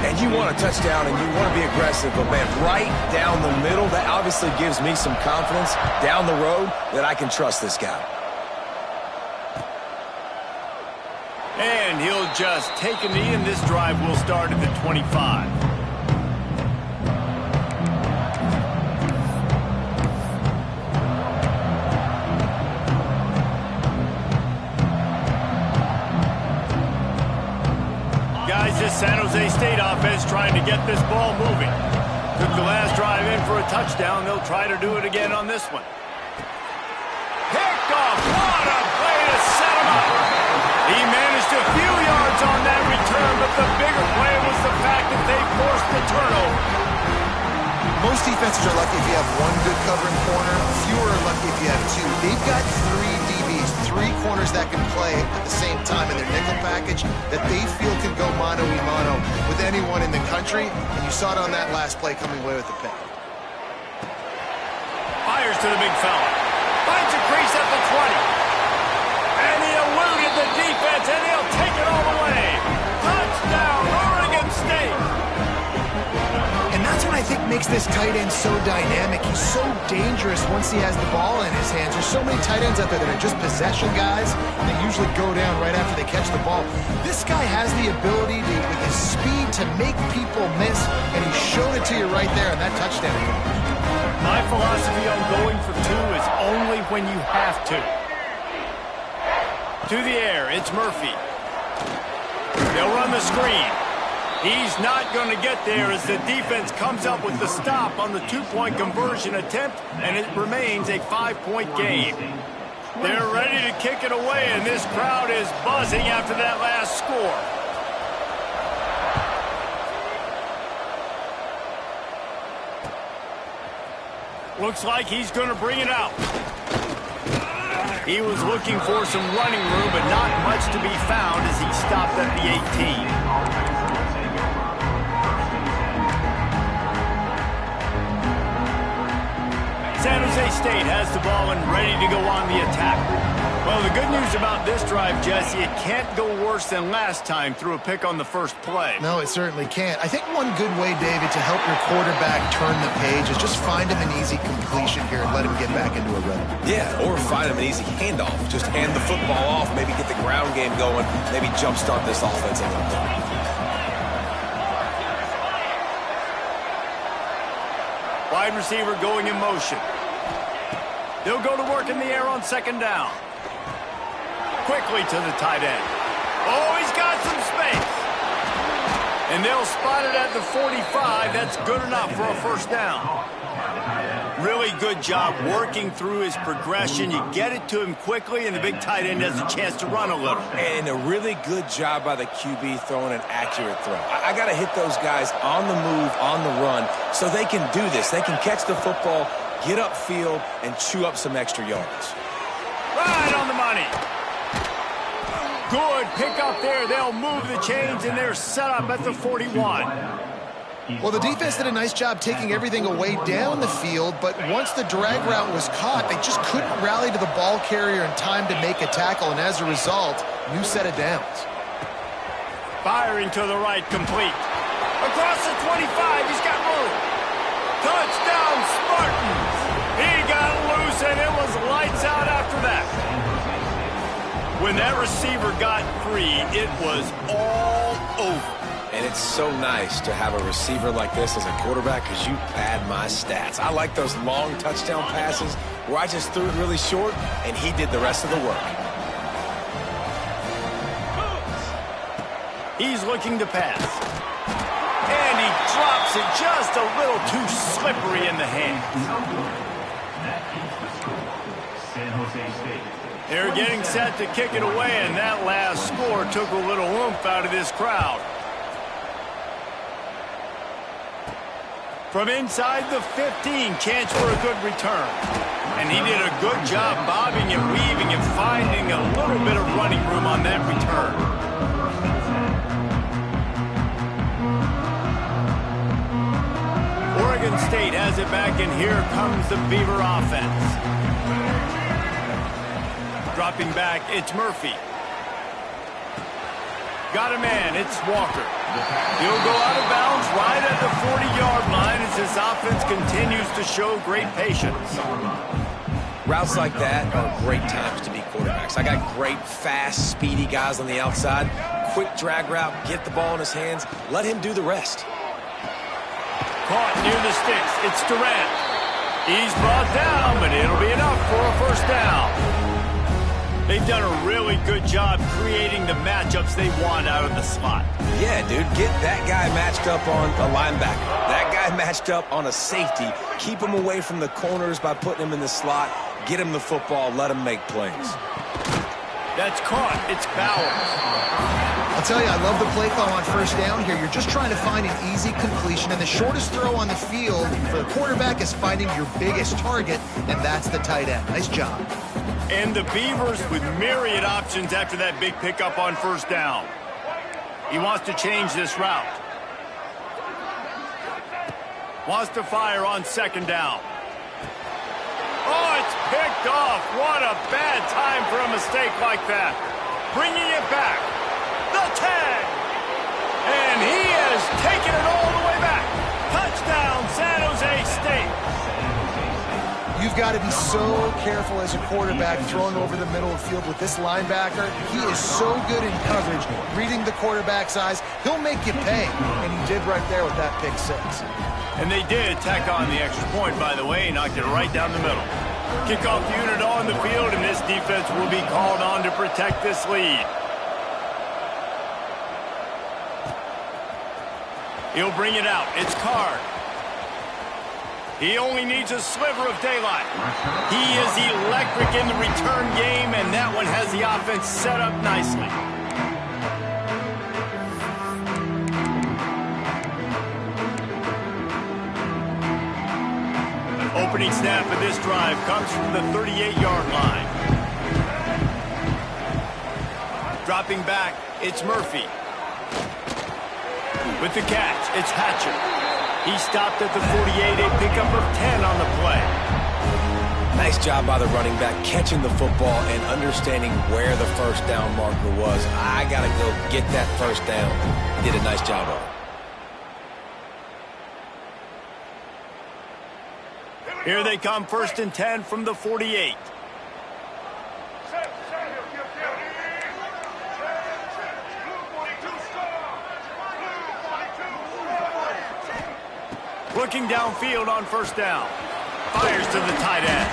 And you want a touchdown and you want to be aggressive, but, man, right down the middle, that obviously gives me some confidence down the road that I can trust this guy. And he'll just take a knee, and this drive will start at the 25. This San Jose State offense trying to get this ball moving. Took the last drive in for a touchdown. They'll try to do it again on this one. Picked off. What a play to set him up. He managed a few yards on that return, but the bigger play was the fact that they forced the turnover. Most defenses are lucky if you have one good covering corner. Fewer are lucky if you have 2. They've got 3 DBs, 3 corners that can play at the same time in their nickel package that they feel can go mano-a-mano with anyone in the country. And you saw it on that last play coming away with the pick. Fires to the big fella. Finds a crease at the 20. And he eluded the defense, and he'll take it all the way. Touchdown, Oregon State. And that's what I think makes this tight end so dynamic. He's so dangerous once he has the ball in his hands. There's so many tight ends out there that are just possession guys. They usually go down right after they catch the ball. This guy has the ability to, with his speed, to make people miss, and he showed it to you right there in that touchdown. My philosophy on going for 2 is only when you have to. To the air, it's Murphy. They'll run the screen. He's not going to get there as the defense comes up with the stop on the 2-point conversion attempt, and it remains a 5-point game. They're ready to kick it away, and this crowd is buzzing after that last score. Looks like he's going to bring it out. He was looking for some running room, but not much to be found as he stopped at the 18. San Jose State has the ball and ready to go on the attack. Well, the good news about this drive, Jesse, it can't go worse than last time through a pick on the first play. No, it certainly can't. I think one good way, David, to help your quarterback turn the page is just find him an easy completion here and let him get back into a rhythm. Yeah, or find him an easy handoff. Just hand the football off, maybe get the ground game going, maybe jumpstart this offense a little bit. Wide receiver going in motion. They'll go to work in the air on second down. Quickly to the tight end. Oh, he's got some space. And they'll spot it at the 45. That's good enough for a first down. Really good job working through his progression. You get it to him quickly, and the big tight end has a chance to run a little. And a really good job by the QB throwing an accurate throw. I got to hit those guys on the move, on the run, so they can do this. They can catch the football, get upfield, and chew up some extra yards. Right on the money. Good pick up there. They'll move the chains, and they're set up at the 41. Well, the defense did a nice job taking everything away down the field, but once the drag route was caught, they just couldn't rally to the ball carrier in time to make a tackle, and as a result, new set of downs. Firing to the right, complete. Across the 25, he's got room. Touchdown, Spartans! He got loose, and it was lights out after that. When that receiver got free, it was all over. And it's so nice to have a receiver like this as a quarterback because you pad my stats. I like those long touchdown passes where I just threw it really short and he did the rest of the work. He's looking to pass. And he drops it just a little too slippery in the hands. They're getting set to kick it away, and that last score took a little oomph out of this crowd. From inside the 15, chance for a good return. And he did a good job bobbing and weaving and finding a little bit of running room on that return. Oregon State has it back, and here comes the Beaver offense. Dropping back, it's Murphy. Got a man, it's Walker. He'll go out of bounds right at the 40-yard line as this offense continues to show great patience. Routes like that are great times to be quarterbacks. I got great, fast, speedy guys on the outside. Quick drag route, get the ball in his hands, let him do the rest. Caught near the sticks, it's Durant. He's brought down, but it'll be enough for a first down. They've done a really good job creating the matchups they want out of the slot. Yeah, dude, get that guy matched up on a linebacker. That guy matched up on a safety. Keep him away from the corners by putting him in the slot. Get him the football, let him make plays. That's caught. It's Bowers. I'll tell you, I love the play call on first down here. You're just trying to find an easy completion, and the shortest throw on the field for the quarterback is finding your biggest target, and that's the tight end. Nice job. And the Beavers with myriad options after that big pickup on first down. He wants to change this route. Wants to fire on second down. Oh, it's picked off. What a bad time for a mistake like that. Bringing it back. The tag. And he has taken it all the way back. Touchdown, San Jose State. You've got to be so careful as a quarterback throwing over the middle of the field with this linebacker. He is so good in coverage, reading the quarterback's eyes. He'll make you pay, and he did right there with that pick six. And they did tack on the extra point, by the way. He knocked it right down the middle. Kickoff unit on the field, and this defense will be called on to protect this lead. He'll bring it out. It's Card. He only needs a sliver of daylight. He is electric in the return game, and that one has the offense set up nicely. Opening snap of this drive comes from the 38-yard line. Dropping back, it's Murphy. With the catch, it's Hatcher. He stopped at the 48, a pickup of 10 on the play. Nice job by the running back, catching the football and understanding where the first down marker was. I got to go get that first down. He did a nice job of it. Here they come, 1st and 10 from the 48. Looking downfield on 1st down. Fires to the tight end.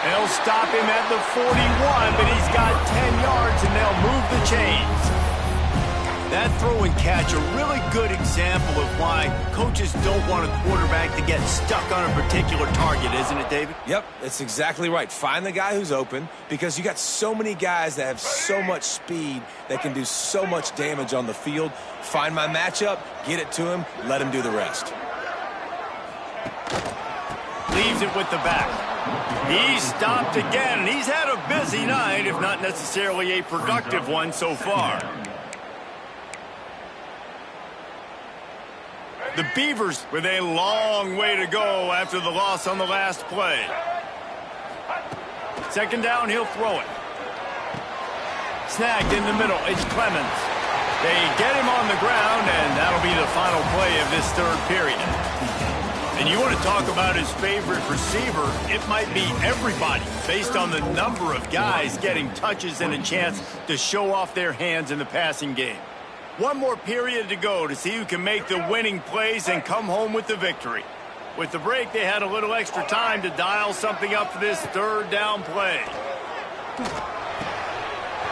They'll stop him at the 41, but he's got 10 yards, and they'll move the chains. That throw and catch, a really good example of why coaches don't want a quarterback to get stuck on a particular target, isn't it, David? Yep, that's exactly right. Find the guy who's open, because you got so many guys that have so much speed that can do so much damage on the field. Find my matchup, get it to him, let him do the rest. Leaves it with the back. He's stopped again, and he's had a busy night, if not necessarily a productive one so far. The Beavers with a long way to go after the loss on the last play. 2nd down, he'll throw it. Snagged in the middle, it's Clemens. They get him on the ground, and that'll be the final play of this 3rd period. And you want to talk about his favorite receiver, it might be everybody based on the number of guys getting touches and a chance to show off their hands in the passing game. One more period to go to see who can make the winning plays and come home with the victory. With the break, they had a little extra time to dial something up for this 3rd down play.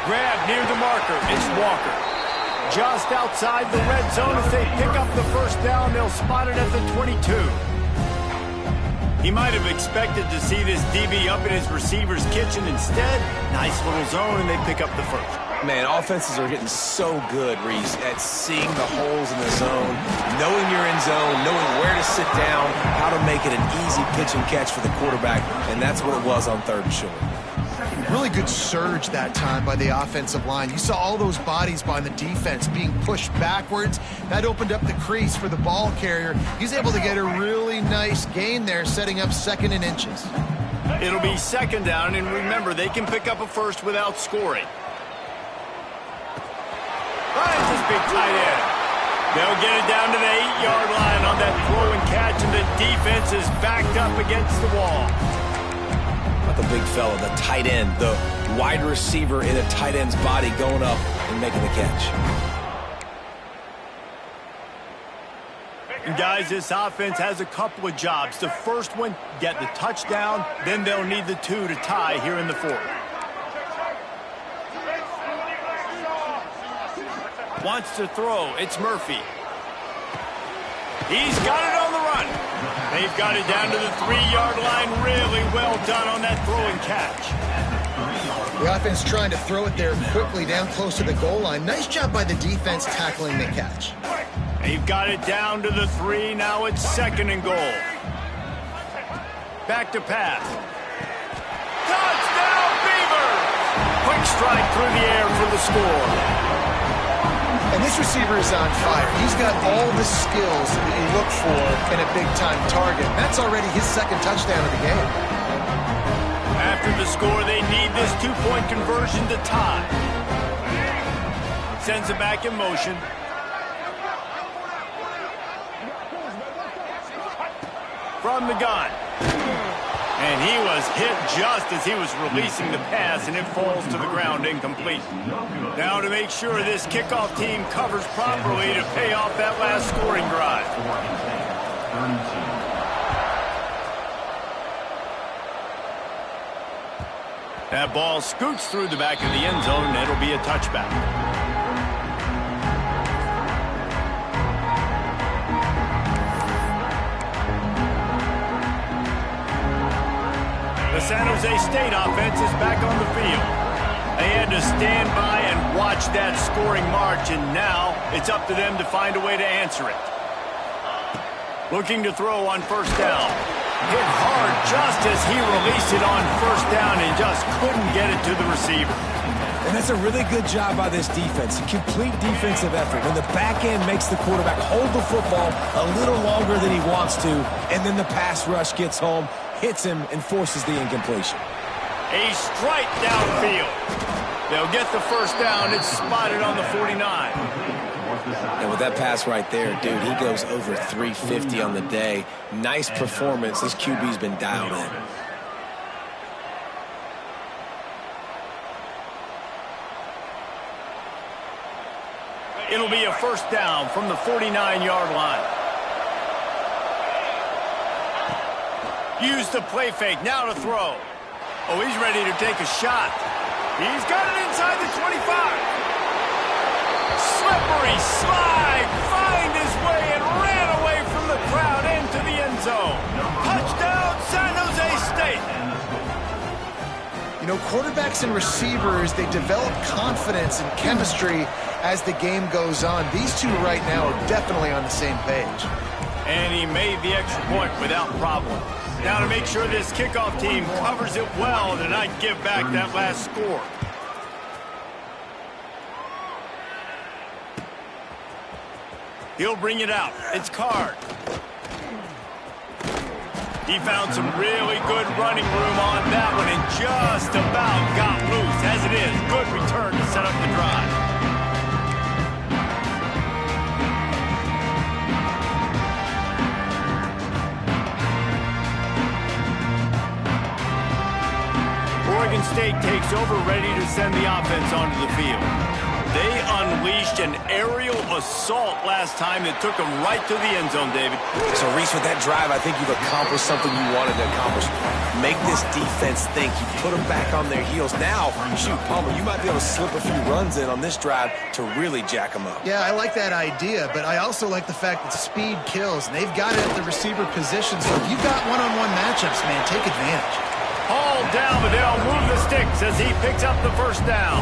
Grab near the marker, it's Walker. Just outside the red zone as they pick up the 1st down, they'll spot it at the 22. He might have expected to see this DB up in his receiver's kitchen. Instead, nice little zone, and they pick up the 1st. Man, offenses are getting so good, Reese, at seeing the holes in the zone, knowing you're in zone, knowing where to sit down, how to make it an easy pitch and catch for the quarterback, and that's what it was on 3rd and short. Really good surge that time by the offensive line. You saw all those bodies by the defense being pushed backwards. That opened up the crease for the ball carrier. He's able to get a really nice gain there, setting up 2nd and inches. It'll be 2nd down, and remember, they can pick up a 1st without scoring. Finds this big tight end. They'll get it down to the 8-yard line on that throw and catch, and the defense is backed up against the wall. The big fella, the tight end, the wide receiver in a tight end's body going up and making the catch. And guys, this offense has a couple of jobs. The first one, get the touchdown, then they'll need the 2 to tie here in the 4th. Wants to throw, it's Murphy. He's got it on the run. They've got it down to the 3-yard line. Really well done on that throw and catch. The offense trying to throw it there quickly down close to the goal line. Nice job by the defense tackling the catch. They've got it down to the 3. Now it's 2nd and goal. Back to pass. Touchdown, Beavers! Quick strike through the air for the score. And this receiver is on fire. He's got all the skills that you look for in a big-time target. That's already his 2nd touchdown of the game. After the score, they need this 2-point conversion to tie. Sends it back in motion. From the gun. And he was hit just as he was releasing the pass, and it falls to the ground incomplete. Now to make sure this kickoff team covers properly to pay off that last scoring drive. That ball scoots through the back of the end zone, and it'll be a touchback. The San Jose State offense is back on the field. They had to stand by and watch that scoring march, and now it's up to them to find a way to answer it. Looking to throw on 1st down. Hit hard just as he released it on 1st down and just couldn't get it to the receiver. And that's a really good job by this defense. A complete defensive effort. When the back end makes the quarterback hold the football a little longer than he wants to, and then the pass rush gets home, hits him and forces the incompletion. A strike downfield. They'll get the first down. It's spotted on the 49. And with that pass right there, dude, he goes over 350 on the day. Nice performance. This QB's been dialed in. It'll be a first down from the 49-yard line. Use the play fake. Now to throw. Oh, he's ready to take a shot. He's got it inside the 25. Slippery slide. Find his way and ran away from the crowd into the end zone. Touchdown, San Jose State. You know, quarterbacks and receivers, they develop confidence and chemistry as the game goes on. These two right now are definitely on the same page. And he made the extra point without problem. Now to make sure this kickoff team covers it well to not give back that last score. He'll bring it out. It's Card. He found some really good running room on that one and just about got loose. As it is, good return to set up the drive. Oregon State takes over, ready to send the offense onto the field. They unleashed an aerial assault last time that took them right to the end zone, David. So, Reese, with that drive, I think you've accomplished something you wanted to accomplish. Make this defense think. You put them back on their heels. Now, shoot, Palmer, you might be able to slip a few runs in on this drive to really jack them up. Yeah, I like that idea, but I also like the fact that speed kills, and they've got it at the receiver position. So if you've got one-on-one matchups, man, take advantage. Hauled down, but they'll move the sticks as he picks up the first down.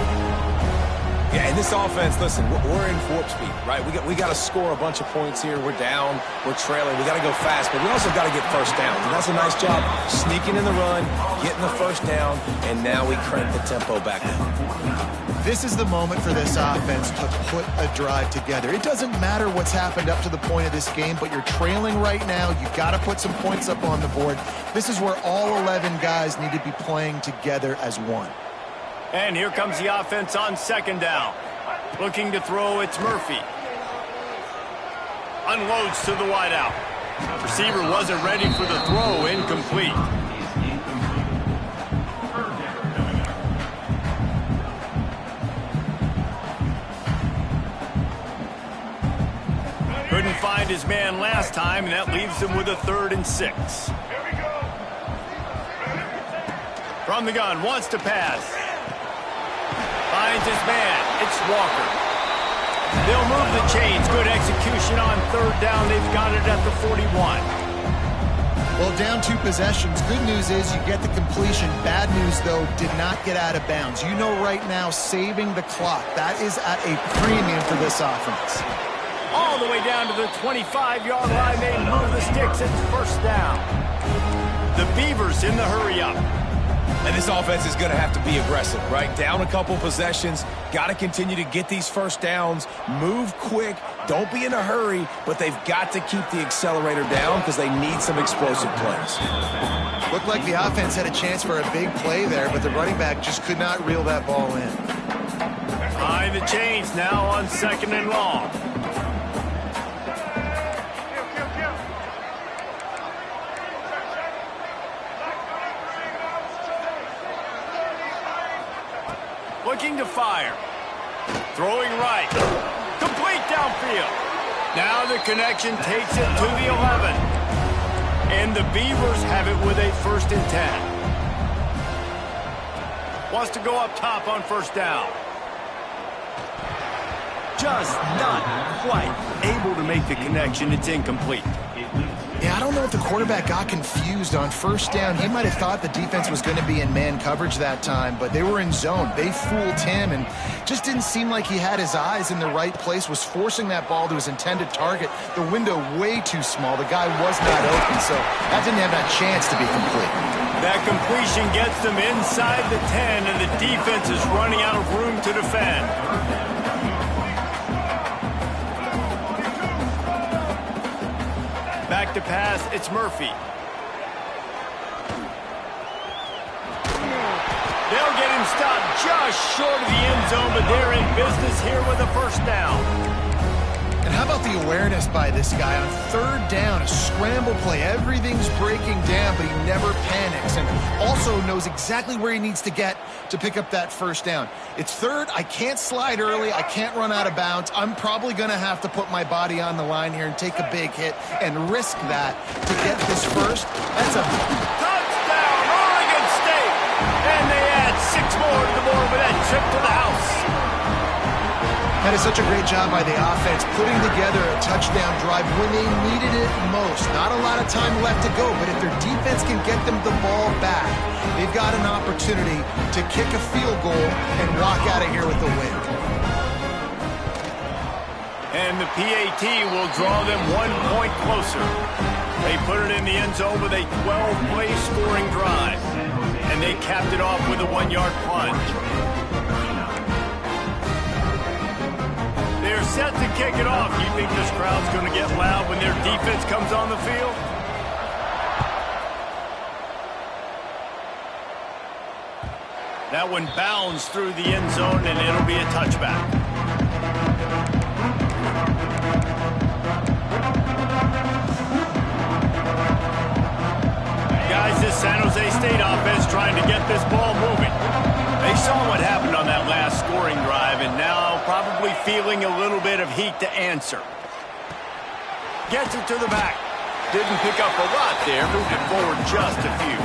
Yeah, in this offense, listen, we're in warp speed, right? We got to score a bunch of points here. We're down, we're trailing. We got to go fast, but we also got to get first down. And that's a nice job sneaking in the run, getting the first down, and now we crank the tempo back up. This is the moment for this offense to put a drive together. It doesn't matter what's happened up to the point of this game, but you're trailing right now. You got to put some points up on the board. This is where all 11 guys need to be playing together as one. And here comes the offense on second down. Looking to throw, it's Murphy. Unloads to the wideout. Receiver wasn't ready for the throw, incomplete. Couldn't find his man last time, and that leaves him with a 3rd and 6. From the gun, wants to pass. Finds his man. It's Walker. They'll move the chains. Good execution on 3rd down. They've got it at the 41. Well, down 2 possessions. Good news is you get the completion. Bad news, though, did not get out of bounds. You know right now, saving the clock. That is at a premium for this offense. All the way down to the 25-yard line. They move the sticks. It's first down. The Beavers in the hurry-up. And this offense is going to have to be aggressive, right? Down a couple possessions, got to continue to get these first downs, move quick, don't be in a hurry, but they've got to keep the accelerator down because they need some explosive plays. Looked like the offense had a chance for a big play there, but the running back just could not reel that ball in. High the chains now on 2nd and long. Looking to fire. Throwing right. Complete downfield. Now the connection takes it to the 11. And the Beavers have it with a 1st and 10. Wants to go up top on first down. Just not quite able to make the connection. It's incomplete. Yeah, I don't know if the quarterback got confused on first down. He might have thought the defense was going to be in man coverage that time, but they were in zone. They fooled him and just didn't seem like he had his eyes in the right place, was forcing that ball to his intended target. The window way too small. The guy was not open, so that didn't have that chance to be complete. That completion gets them inside the 10, and the defense is running out of room to defend. Back to pass, it's Murphy. him stopped just short of the end zone, but they're in business here with a first down. And how about the awareness by this guy on third down, a scramble play. Everything's breaking down, but he never panics and also knows exactly where he needs to get to pick up that first down. It's third. I can't slide early. I can't run out of bounds. I'm probably going to have to put my body on the line here and take a big hit and risk that to get this first. That's a touchdown, Oregon State! And they add 6 more to the board with that trip to the house. That is such a great job by the offense, putting together a touchdown drive when they needed it most. Not a lot of time left to go, but if their defense can get them the ball back, they've got an opportunity to kick a field goal and walk out of here with a win. And the PAT will draw them 1 point closer. They put it in the end zone with a 12-play scoring drive, and they capped it off with a 1-yard plunge. They're set to kick it off. You think this crowd's going to get loud when their defense comes on the field? That one bounds through the end zone, and it'll be a touchback. Guys, this San Jose State offense trying to get this ball moving. They saw what happened on that last scoring drive, and now probably feeling a little bit of heat to answer. Gets it to the back. Didn't pick up a lot there, moved it forward just a few.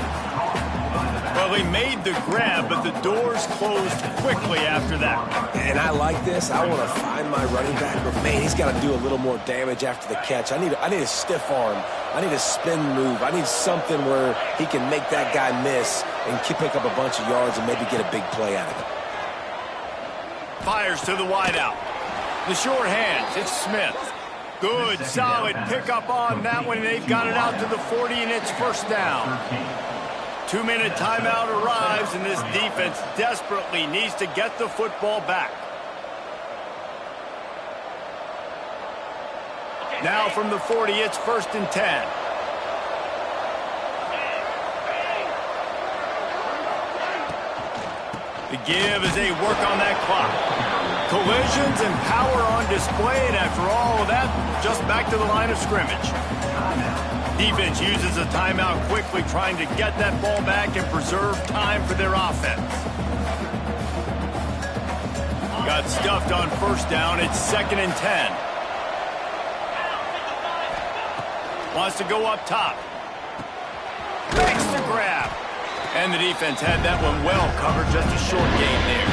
Well, he made the grab, but the doors closed quickly after that. And I like this. I want to find my running back, but man, he's got to do a little more damage after the catch. I need a stiff arm. I need a spin move. I need something where he can make that guy miss and pick up a bunch of yards and maybe get a big play out of it. Fires to the wideout. The short hands, it's Smith. Good, solid pickup on that one. They've got it out to the 40, and it's first down. 2-minute timeout arrives, and this defense desperately needs to get the football back. Now from the 40, it's 1st and 10. The give as they work on that clock. Collisions and power on display, and after all of that, just back to the line of scrimmage. Defense uses a timeout quickly, trying to get that ball back and preserve time for their offense. Got stuffed on first down. It's 2nd and 10. Wants to go up top. Makes the grab. And the defense had that one well covered. Just a short gain there.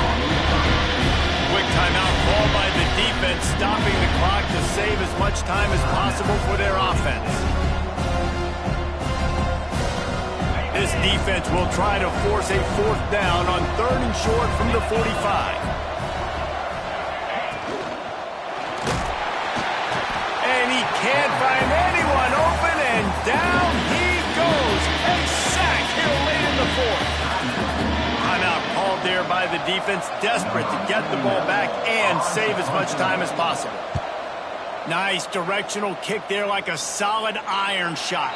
Quick timeout called by the defense, stopping the clock to save as much time as possible for their offense. This defense will try to force a 4th down on 3rd and short from the 45. And he can't find anyone open, and down he goes. A sack here late in the 4th. Timeout called there by the defense, desperate to get the ball back and save as much time as possible. Nice directional kick there, like a solid iron shot.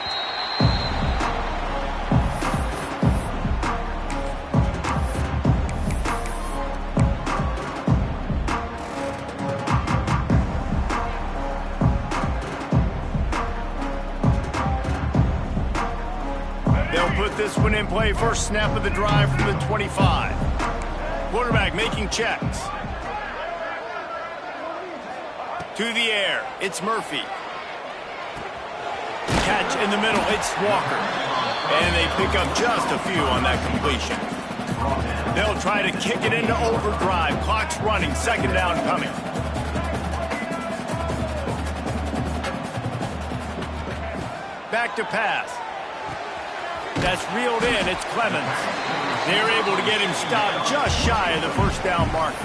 Put this one in play. First snap of the drive from the 25. Quarterback making checks. To the air. It's Murphy. Catch in the middle. It's Walker. And they pick up just a few on that completion. They'll try to kick it into overdrive. Clock's running. 2nd down coming. Back to pass. That's reeled in. It's Clemens. They're able to get him stopped just shy of the first down mark.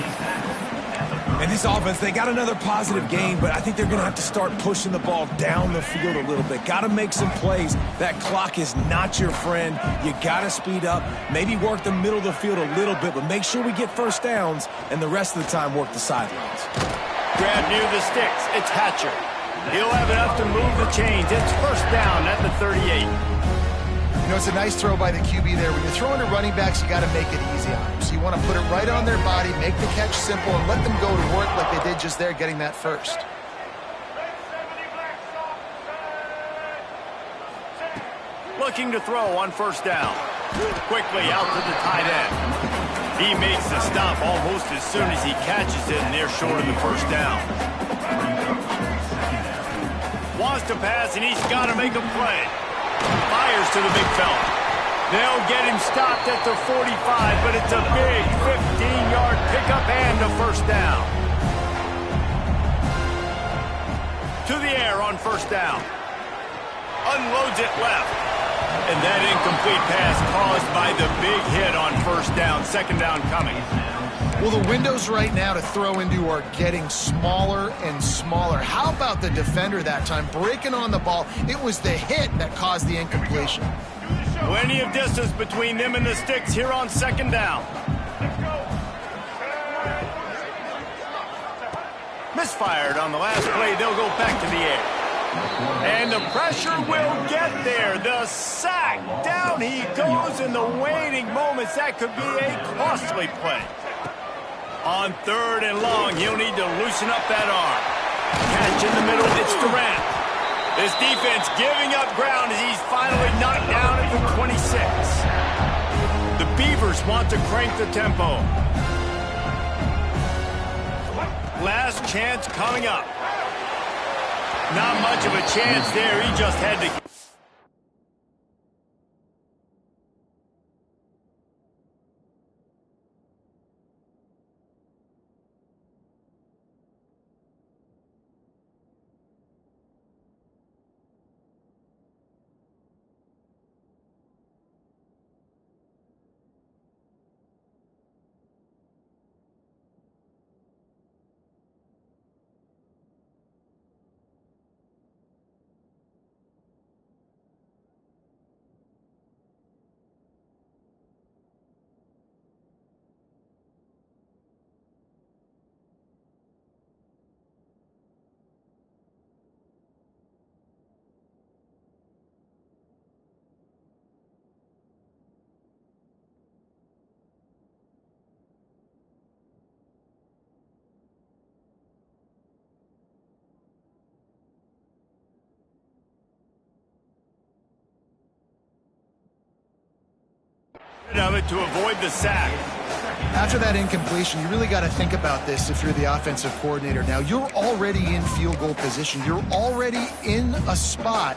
And this offense, they got another positive game, but I think they're going to have to start pushing the ball down the field a little bit. Got to make some plays. That clock is not your friend. You got to speed up, maybe work the middle of the field a little bit, but make sure we get first downs and the rest of the time work the sidelines. Grab near the sticks. It's Hatcher. He'll have enough to move the chains. It's first down at the 38. You know, it's a nice throw by the QB there. When you're throwing to running backs, you got to make it easy on them. So you want to put it right on their body, make the catch simple, and let them go to work like they did just there, getting that first. Looking to throw on first down. Quickly out to the tight end. He makes the stop almost as soon as he catches it, and they're short of the first down. Wants to pass, and he's got to make a play. Fires to the big fella. They'll get him stopped at the 45, but it's a big 15-yard pickup and a first down. To the air on first down. Unloads it left. And that incomplete pass caused by the big hit on first down. Second down coming. Well, the windows right now to throw into are getting smaller and smaller. How about the defender that time breaking on the ball? It was the hit that caused the incompletion. Plenty of distance between them and the sticks here on second down. Misfired on the last play. They'll go back to the air. And the pressure will get there. The sack. Down he goes in the waning moments. That could be a costly play. On third and long, he'll need to loosen up that arm. Catch in the middle. It's Durant. This defense giving up ground as he's finally knocked down at the 26. The Beavers want to crank the tempo. Last chance coming up. Not much of a chance there. He just had to... of it to avoid the sack. After that incompletion, you really got to think about this if you're the offensive coordinator. Now, you're already in field goal position. You're already in a spot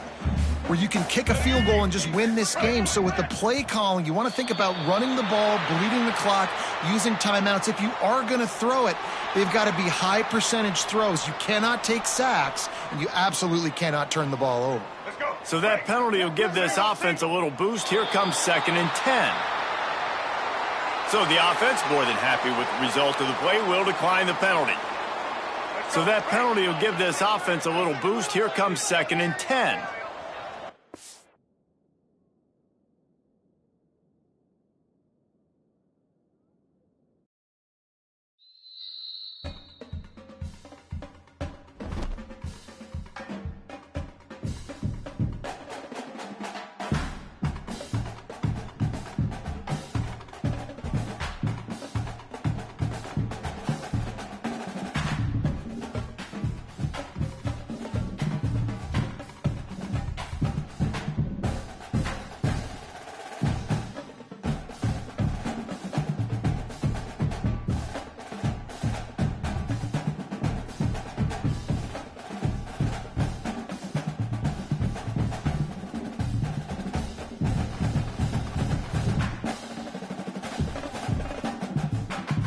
where you can kick a field goal and just win this game. So with the play calling, you want to think about running the ball, bleeding the clock, using timeouts. If you are going to throw it, they've got to be high percentage throws. You cannot take sacks, and you absolutely cannot turn the ball over. So that penalty will give this offense a little boost. Here comes 2nd and 10. So the offense, more than happy with the result of the play, will decline the penalty. So that penalty will give this offense a little boost. Here comes 2nd and 10.